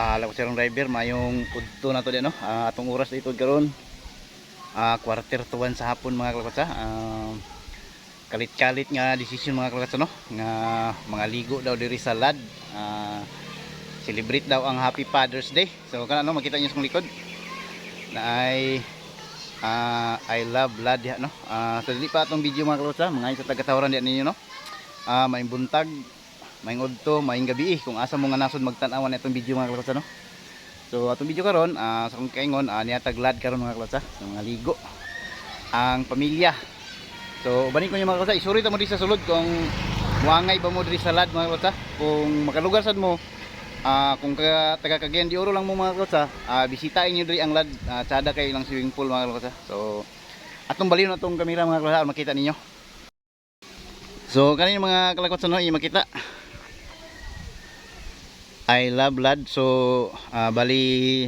Alam ko sirong driver, mayong udto na to din, no? Atong oras dito karon, quarter to 1 sa hapon mga kalakotsa. Kalit-kalit nga decision mga kalakotsa, no? Nga mga ligo daw diri sa LAD. Celebrate daw ang Happy Father's Day. So kana no, makita niyo sa likod na ay I love LAD ya, no? So dili pa atong video mga kalakotsa, mga isa taga-tawaran diyan ninyo, no? May buntag, may udto, may gabi kung asa mo nga nasod magtan-awan itong video mga kalakotsa, no? So atong video karon sa kung kaingon niya taglad karon mga kalakotsa, sa mga ligo ang pamilya. So banin ko niyo mga kalakotsa, isuri ta mo di sa sulod kung muangay ba mo diri sa LAD mga kalakotsa. Kung makalugar sad mo, kung taga Cagayan de Oro lang mo mga kalakotsa, bisitain niyo diri ang LAD, tsada kay ilang swimming pool mga kalakotsa. So atong baliw na tong kamera mga kalakotsa, makita ninyo. So kanino mga kalakotsa, no, makita I love LAD. So bali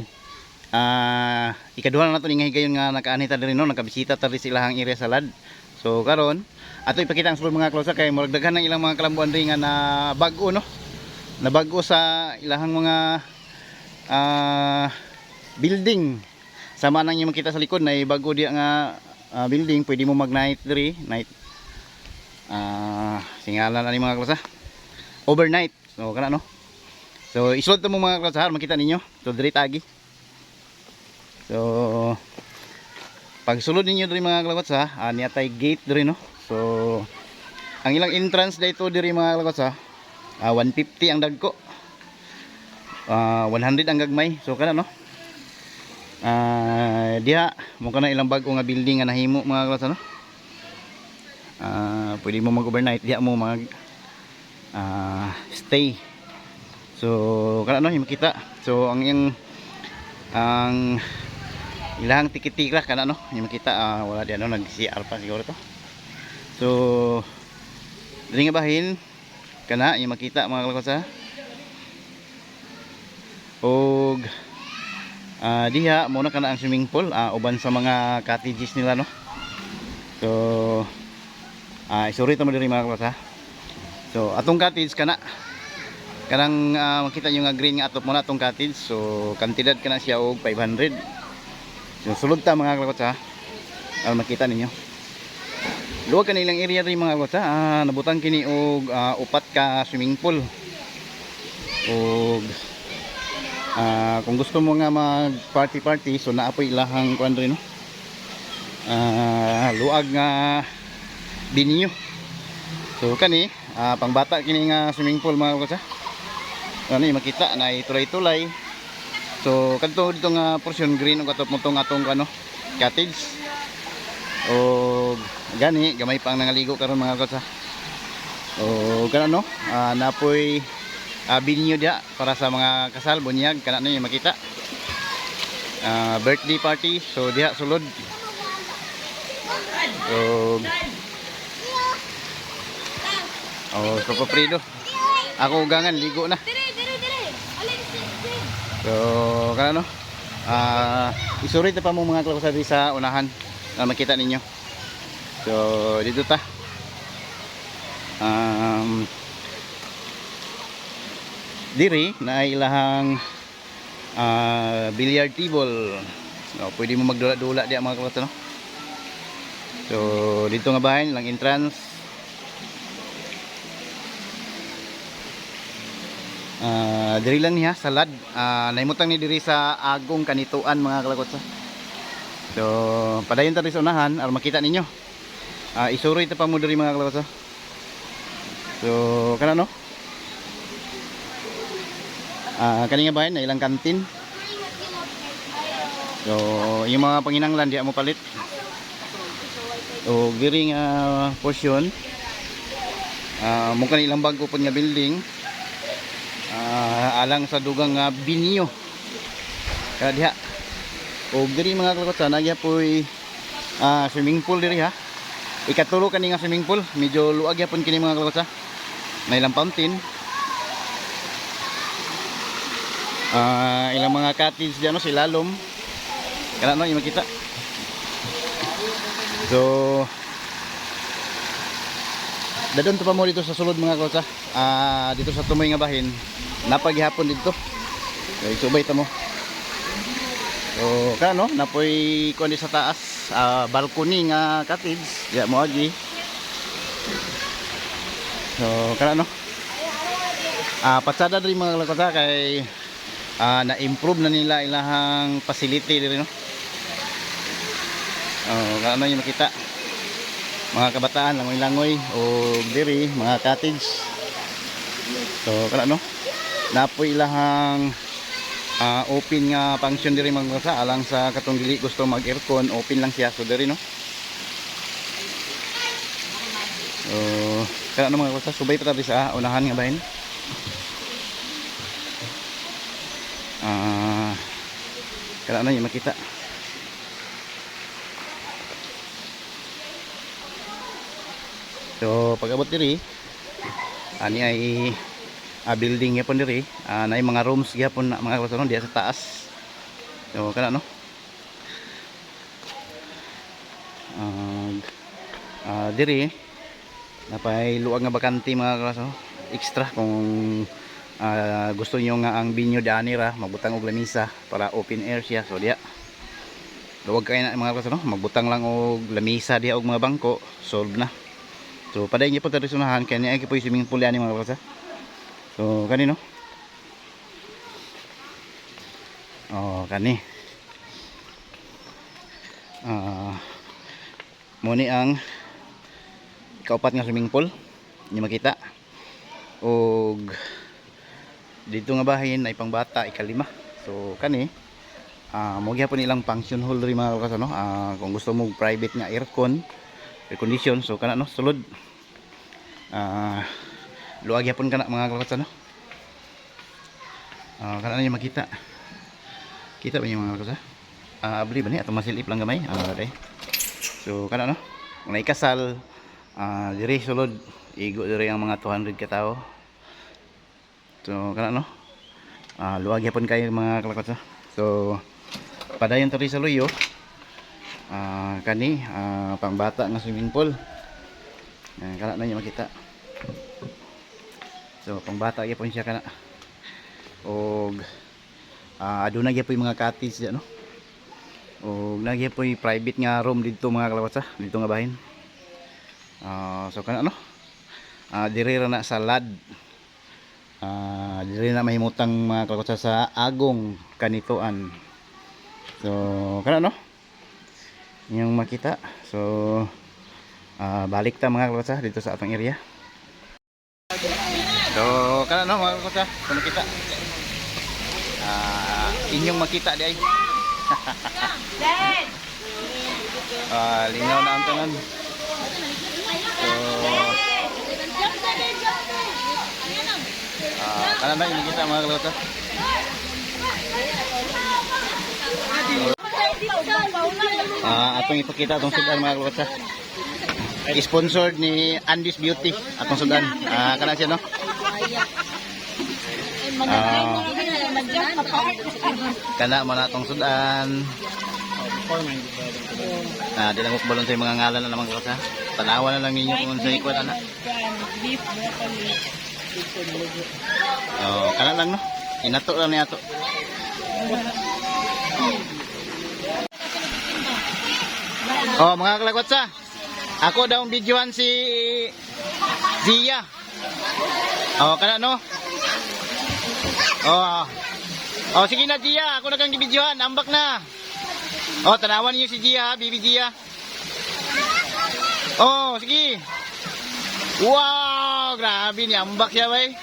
ikaduha na nato ni nga higayon nga nakaanita diri, no, nakabisita ta sila ang area sa LAD. So karon ato ipakita ang sulod mga kalakotsa kay murag daghan ng ilang mga kalambuan ri nga na bag-o, no, na bag-o sa ilahang mga building. Sama nang yung makita sa likod na bag-o diya nga building, pwede mo mag night diri, night singalan ani mga kalakotsa, overnight. So kana, no. So isulod mo mga kalakotsa, makita ninyo. So diri tagi. So pag sulod ninyo diri mga kalakotsa, niya tay gate diri, no. So ang ilang entrance dito diri mga kalakotsa, 150 ang dagko, 100 ang gagmay. So kana, no, diha mo kana ilang bag-o nga building nga nahimo mga kalakotsa, no. Pwede mo mag overnight diha mo mag stay. So kana, no, makita. So ang ilang tikit-tikra kana, no, yung makita. Wala diyan, no, nag CR pa siguro to. So diri nga bahin kana yung makita mga kalakotsa. Og diha mo na kana ang swimming pool, uban sa mga cottages nila, no. So isuri ta mo diri mga kalakotsa. So atong cottage kana kanang makita nyo nga green nga atop mo na atong cottage. So kantidad kana siya og 500. So sulod ta mga kalakotsa, makita ninyo luwag ka nilang area rin mga kalakotsa. Nabutang kini og 4 ka swimming pool. Og kung gusto mo nga mag party so naapoy ilahang kuan rin, no, luag nga binyo. So kani pangbata kini nga swimming pool mga kalakotsa. Ano yung makita na itulay-tulay. So kadto dito nga portion green og atop mo tong atong ano cottage. O gani gamay pa ang nangaligo karon mga kalakotsa. O kana, no, napoy binyo dia para sa mga kasal, bunyag, kana na yung makita. Birthday party. So diha sulod. So papaprido ako ugangan ligo na. So kana, no, isurit na pa mo mga kalakotsa diri sa unahan na makita ninyo. So dito ta diri na ilahang billiard table. No, pwede mo magdula-dula diya mga kalakotsa, no. So dito nga bahin lang entrance. Diri lang niya sa LAD. Naimutang ni diri sa Agong Kanituan mga kalakotsa. So padayon ta sa unahan aron makita ninyo. Isuri ta pa mo diri mga kalakotsa. So kana, no, kani nga bahin na ilang kantin. So yung mga panginanglan diya mo palit. O diri nga portion mo kani ilang bago pud nga building. Alang sa dugang binyo kada diha. O diri mga kalakotsa nagya poy swimming pool diri, ha. Ikatulo kani nga swimming pool, medyo luag yapon kini mga kalakotsa. Na ilang fountain, ilang mga cottage diyan, no, silalom kana, no, yung makita. So dadon to pa mo dito sa sulod mga kalakotsa. Dito sa tumoy nga bahin napaghihapon dito. Okay, subay ta mo. So kano napoy kuan di sa taas, balcony nga cottage ya mo agi. So kano patsada diri mga kalakota kay na-improve na nila ilahang facility diri no. Kano yung makita mga kabataan langoy-langoy o diri mga cottage. So kano napoy ilahang open nga function diri mga kalakota alang sa katong dili gusto mag aircon, open lang siya so diri no. So kano mga kalakota subay pa tabi sa unahan nga bahin. Kailangan na yung makita. So pag abot diri ani ay building yapon diri na yung mga rooms gyapon na mga kasanon diya sa taas. So kana no diri napay luwag nga bakante mga kasanon extra kung gusto nyo nga ang binyo danira magbutang og lamisa para open air siya. So diya luwag kayo na mga kasanon magbutang lang og lamisa diya og mga bangko solve na. So paday niyo po tradisyonahan kanya ay po yung swimming pool yan mga kasanon. So kanino kani muni ang kaupat nga swimming pool niyo makita og dito nga bahin ay pangbata ikalima. So kani mo gyapon ilang function hall ri mga kasano kung gusto mo private nga aircon air condition so kana no sulod luwag gyapon kana mga kasano kana niyo makita kita ba niyo mga kasano abli ba ni ato masilip lang gamay day. So kana no kung naikasal diri sulod igo diri ang mga 200 ka tawo. So kana no luwag yapon kayo mga kalakotsa. So padayon to ri sa luyo kani pangbata nga swimming pool kana na niyo makita. So pangbata gyapon siya kana og aduna gyapon mga cottage no og nagyapoy private nga room dito mga kalakotsa dito nga bahin. So kana no diri ra na sa lad diri na mahimutang mga kalakotsa sa agong kanituan. So kana no yung makita. So balik ta mga kalakotsa dito sa atong area. So kana no mga kalakotsa kung makita inyong makita di ay linaw na ang tanan. So kana na yung makita mga kalakotsa. Atong ipakita atong sudan mga kalakotsa. Sponsored ni Andy's Beauty atong sudan. Kana siya no. Kana man atong sudan. Di lang ko balon sa mga ngalan na naman kalakotsa. Tanawan na lang ninyo kung sa ikot ana. Kana lang no. Inato lang ni ato. Mga kalakotsa. Ako daw videohan si Zia. Kana no. Sige na Zia, ako na kang gibidyohan, ambak na. Tanawan niyo si Zia, Bibi Zia. Sige. Wow, grabe ni ambak siya bay.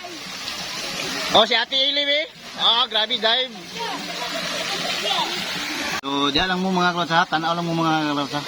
Si Ate Elif eh. Grabe dive. So, diyan lang mo mga kalakotsa, tanaw lang mo mga kalakotsa.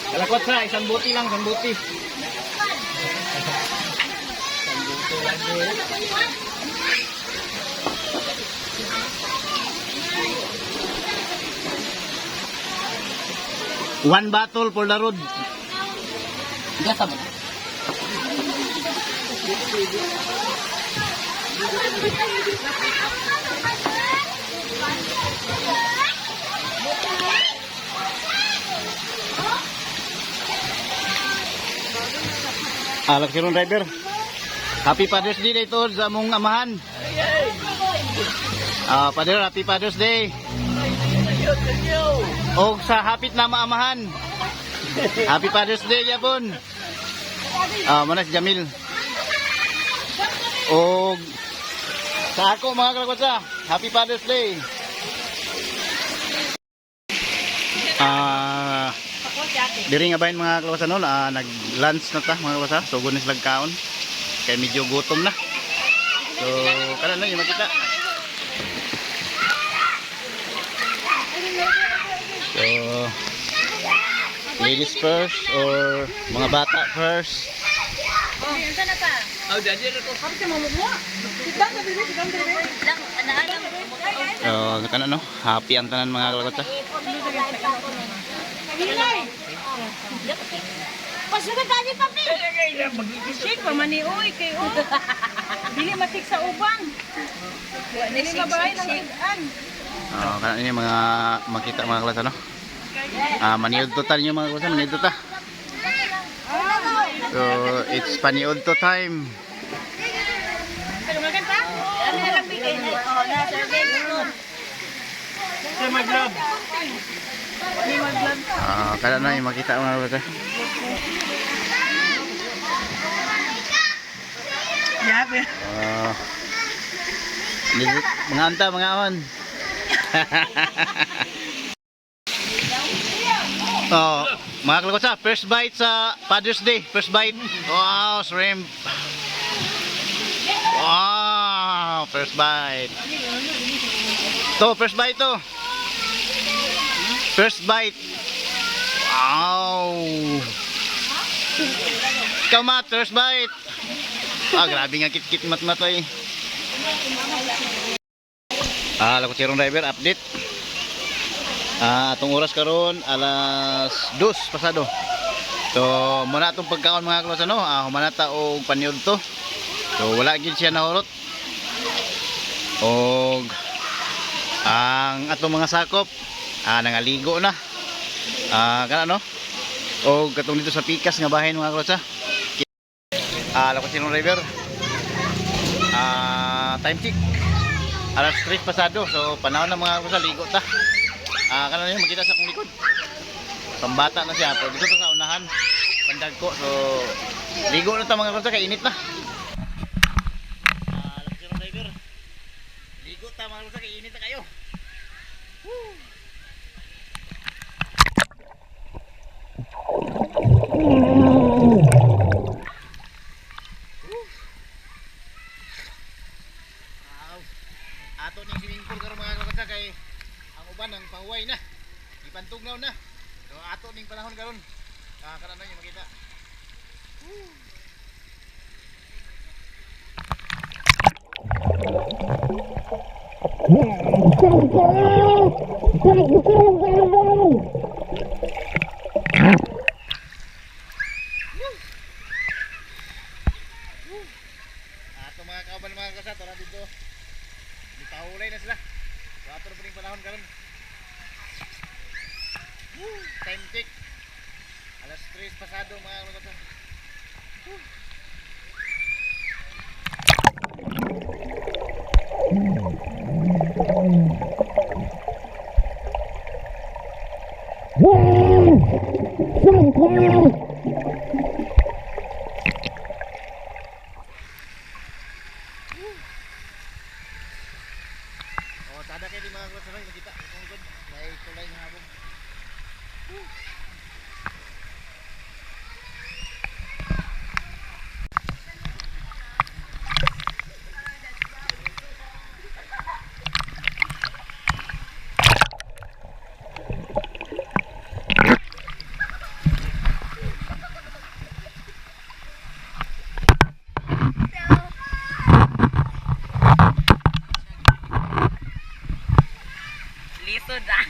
Kalakwat sa, isang buti lang, isang buti. One bottle for the road. Gasa mo. Alak sirong driver. Happy Father's Day dito sa among amahan. Father, Happy Father's Day. O sa hapit na maamahan. Happy Father's Day yapon. Muna si Jamil. O sa ako mga kalakotsa, Happy Father's Day. Diri nga bahin mga kalakotsa no, nag-lunch na ta mga kalakotsa. So gunis lagkaon. Kaya medyo gutom na. So kana lang yung makita. So ladies first or mga bata first? Oh, saan na ka? Oh, jadi ko. Kapag sa mga mo. Sidang na bibi, sidang na bibi. Lang, anaalang. So kana no, happy ang tanan mga kalakotsa. Hilay! Pasugat tayo papi! Shake pa manioy kay o. Dili matik sa uban. Dili mabahay ng idan. Kana ini mga makita mga kalakotsa no. Maniud to tayo mga kalakotsa, maniud to ta. So it's paniud to time. Magan pa? Ano na lang bigay na? Oh, na survey ko. Sa maglab. Ni maglag. Kana na yung makita mga kalakotsa. Yabe. Mga anta, mga awan. Mga kalakotsa, first bite sa Father's Day. First bite. Wow, shrimp. Wow, first bite. To, first bite to. First bite. Wow. Ikaw mat, first bite. Grabe nga kit-kit mat-mat ay. Lakotsirong driver, update. Atong oras karon alas 2 pasado. So muna atong pagkaon mga kalakotsa no, humanata og paniud to. So wala gid siya nahurot. Og ang atong mga sakop nangaligo na. Kana no. Og katong dito sa pikas nga bahin mga kalakotsa. Lakotsirong driver. Time check. Alas 3 pasado. So panahon na mga kalakotsa, ligo ta. Kana niyo makita sa akong likod. Pambata na siya. Pero dito sa unahan, pandag ko. So ligo na ta mga kalakotsa, kay init na. Lakotsirong driver. Ligo ta mga kalakotsa, kay init na kayo. Woo! Ato ning swimming pool karon mga kalakotsa, kay ang uban ang pahuway na, ipantugnaw na. So ato ning panahon karon, kana na yung makita. Ato mga kauban mga kalakotsa, tara dito. Pahulay na sila. So ato na po ning panahon karon. Time check. Alas 3 pasado mga kalakotsa. Sada kayo di mga kalakotsa, nakita kung good may tulay nga habog. Lisod ah.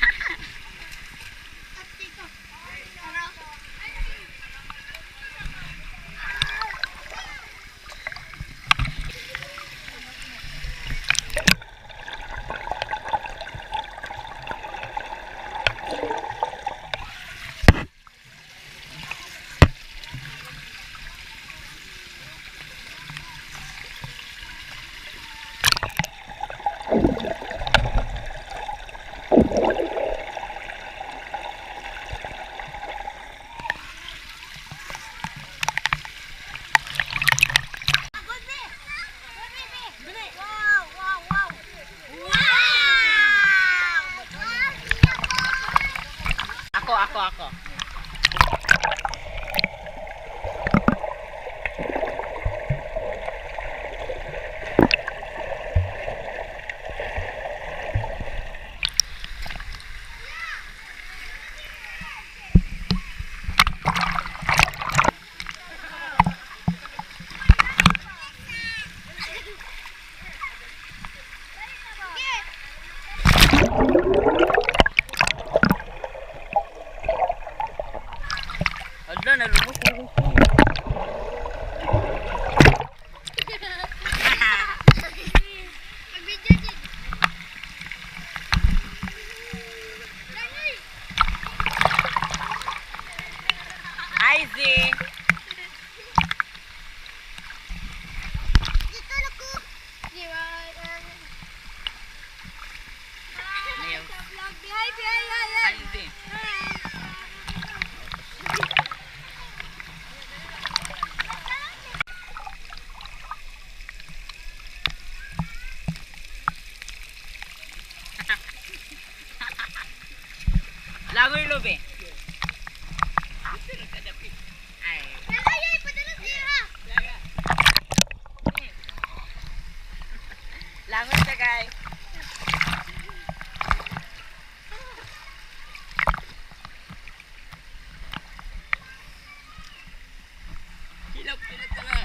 Ako. Ada na lumos. Aizy. Aizy. Lagoy lobe. Ay. Langoy ka guys. Hilap ka na.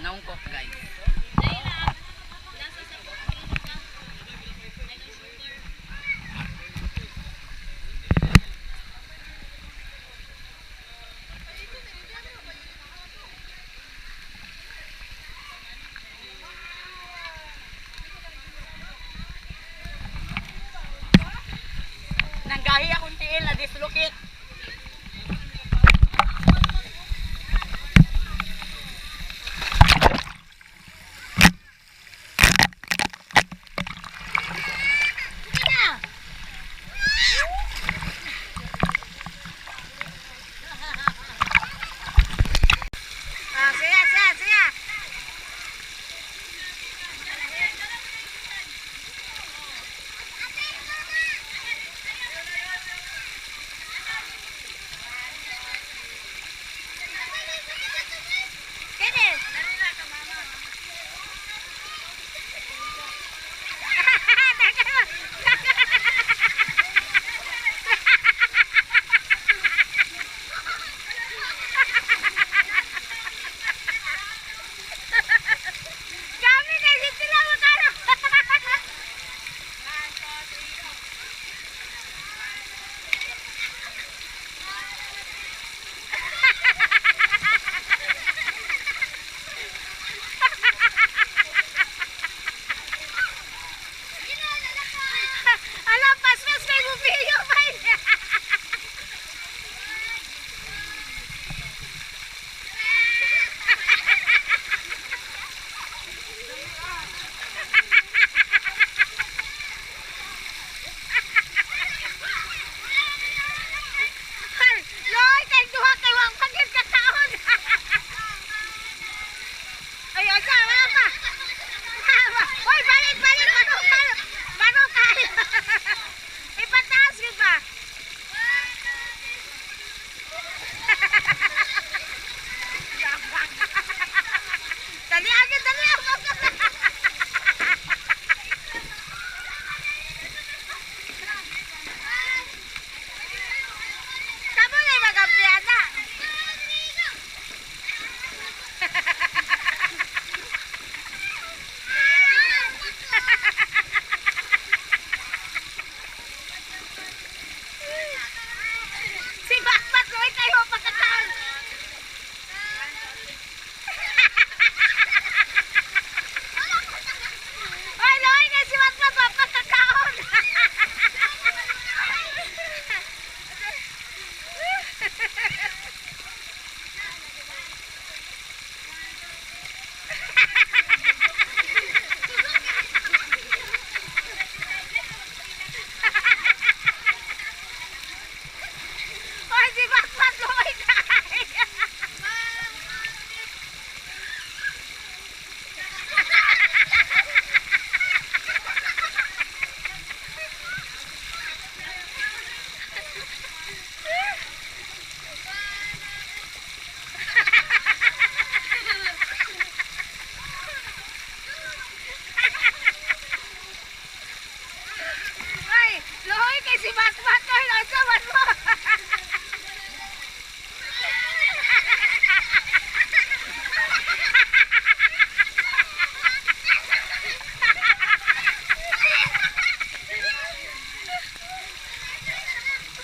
Naungkot guys. Nanggahi akong tiil na dislocate. Dali agad, dali agad. Kamu na magapiana. Si Batbat, luwi kayo pagkataon. Ay, luwi kayo si Batbat, pagkataon. Ay, si Batbat, luwi kayo. Ay, luhoy kay si Batbat ko, nasawan mo.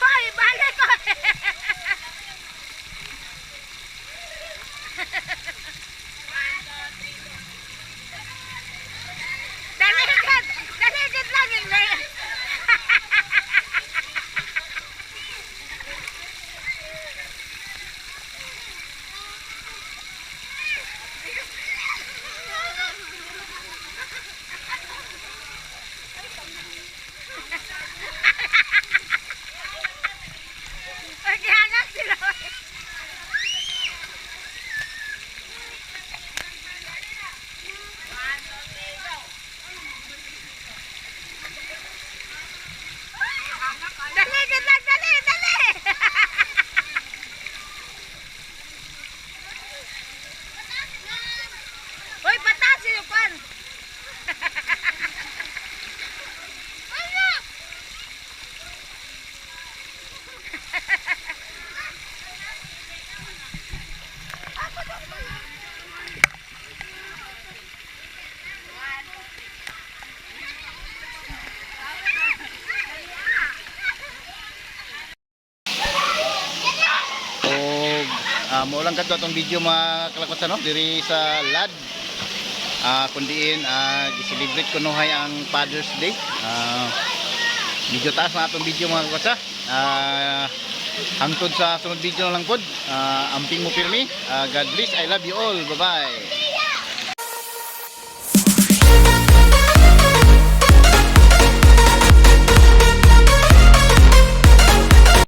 Hoy, balik ko. Daligid lang yung Maghihanap sila. Daligid lang, dali. Uy, patasin yung pan. Ano? Maulang kadto atong video mga kalakot no diri sa LAD. Kundiin gi-celebrate ko nuhay ang Father's Day. Medyo taas na atong video mga kalakot. Hangtod sa sunod video na lang pod. Amping mo pirmi. God bless. I love you all. Bye-bye.